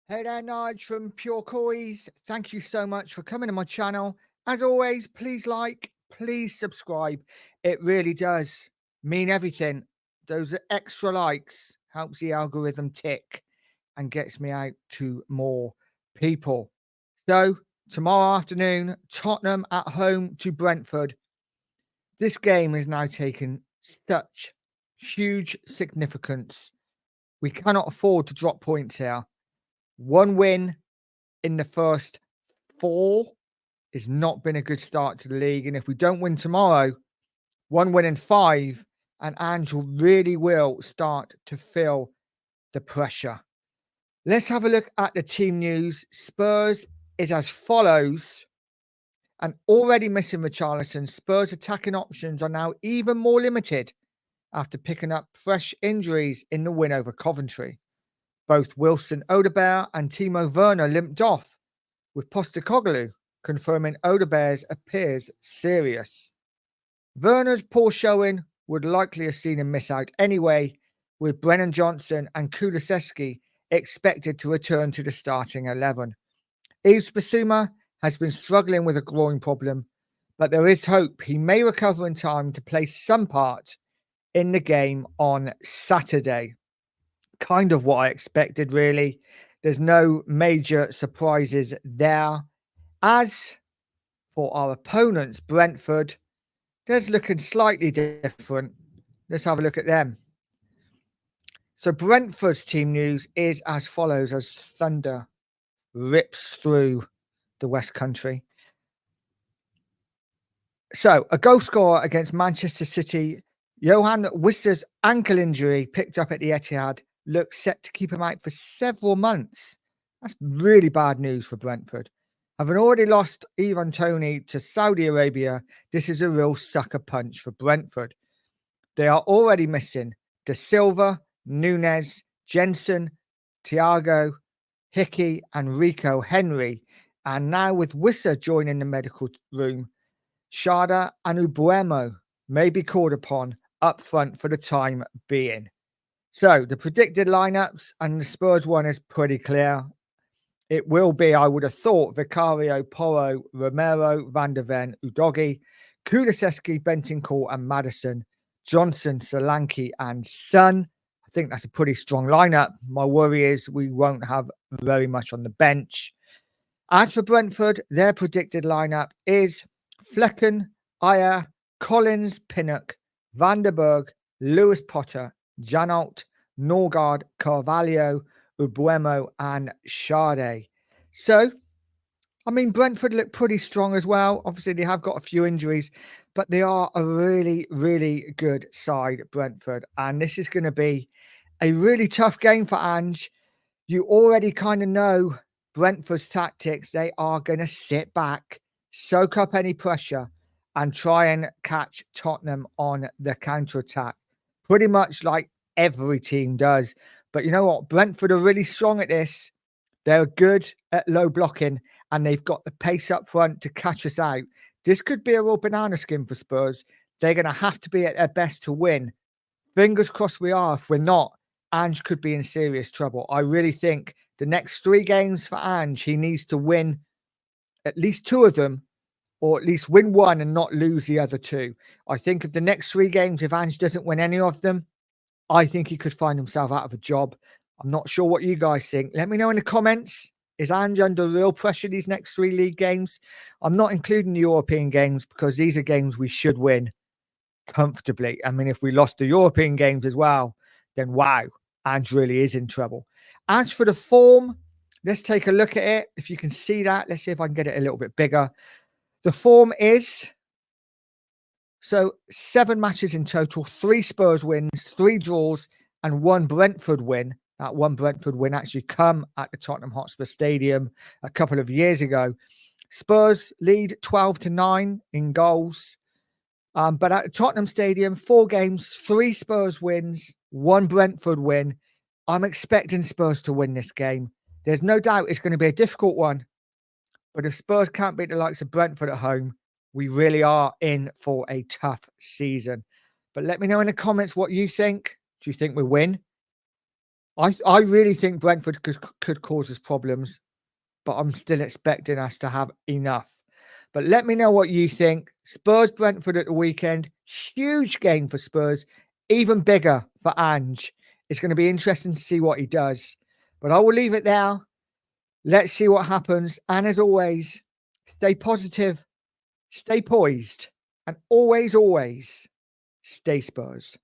Hey there, Nige from Pure Coys. Thank you so much for coming to my channel. As always, please like, please subscribe. It really does mean everything. Those extra likes helps the algorithm tick and gets me out to more people. So tomorrow afternoon, Tottenham at home to Brentford. This game is now taking such huge significance. We cannot afford to drop points here. One win in the first four has not been a good start to the league. And if we don't win tomorrow, one win in five, and Angel really will start to feel the pressure. Let's have a look at the team news. Spurs is as follows. And already missing Richarlison, Spurs attacking options are now even more limited after picking up fresh injuries in the win over Coventry. Both Wilson Odegaard and Timo Werner limped off, with Postecoglou confirming Odegaard appears serious. Werner's poor showing would likely have seen him miss out anyway, with Brennan Johnson and Kulusevski expected to return to the starting 11. Yves Bissouma has been struggling with a groin problem, but there is hope he may recover in time to play some part in the game on Saturday. Kind of what I expected, really. There's no major surprises there. As for our opponents, Brentford, they're looking slightly different. Let's have a look at them. So Brentford's team news is as follows as thunder rips through the West Country. So a goal scorer against Manchester City, Johan Wissa's ankle injury picked up at the Etihad looks set to keep him out for several months. That's really bad news for Brentford. Having already lost Ivan Toney to Saudi Arabia, this is a real sucker punch for Brentford. They are already missing De Silva, Nunes, Jensen, Thiago, Hickey, and Rico Henry. And now with Wissa joining the medical room, Shada and Ubuemo may be called upon up front for the time being. So the predicted lineups and the Spurs one is pretty clear. It will be, I would have thought, Vicario, Porro, Romero, Van der Ven, Udogi, Kulusevski, Bentancur, and Maddison, Johnson, Solanke, and Son. I think that's a pretty strong lineup. My worry is we won't have very much on the bench. As for Brentford, their predicted lineup is Flecken, Ayer, Collins, Pinnock, Vanderberg, Lewis Potter, Janalt, Norgard, Carvalho, Ubuemo, and Sade. So, I mean, Brentford look pretty strong as well. Obviously, they have got a few injuries, but they are a really, really good side, Brentford. And this is going to be a really tough game for Ange. You already kind of know Brentford's tactics. They are going to sit back, soak up any pressure, and try and catch Tottenham on the counter-attack. Pretty much like every team does. But you know what? Brentford are really strong at this. They're good at low blocking, and they've got the pace up front to catch us out. This could be a real banana skin for Spurs. They're going to have to be at their best to win. Fingers crossed we are. If we're not, Ange could be in serious trouble. I really think the next 3 games for Ange, he needs to win at least 2 of them, or at least win 1 and not lose the other 2. I think of the next 3 games, if Ange doesn't win any of them, I think he could find himself out of a job. I'm not sure what you guys think. Let me know in the comments. Is Ange under real pressure these next 3 league games? I'm not including the European games because these are games we should win comfortably. I mean, if we lost the European games as well, then wow, Ange really is in trouble. As for the form, let's take a look at it. If you can see that, let's see if I can get it a little bit bigger. The form is, so 7 matches in total, 3 Spurs wins, 3 draws, and 1 Brentford win. That 1 Brentford win actually come at the Tottenham Hotspur Stadium a couple of years ago. Spurs lead 12-9 in goals. But at Tottenham Stadium, 4 games, 3 Spurs wins, 1 Brentford win. I'm expecting Spurs to win this game. There's no doubt it's going to be a difficult one. But if Spurs can't beat the likes of Brentford at home, we really are in for a tough season. But let me know in the comments what you think. Do you think we win? I really think Brentford could cause us problems, but I'm still expecting us to have enough. But let me know what you think. Spurs Brentford at the weekend. Huge game for Spurs. Even bigger for Ange. It's going to be interesting to see what he does. But I will leave it there. Let's see what happens. And as always, stay positive, stay poised, and always, always stay Spurs.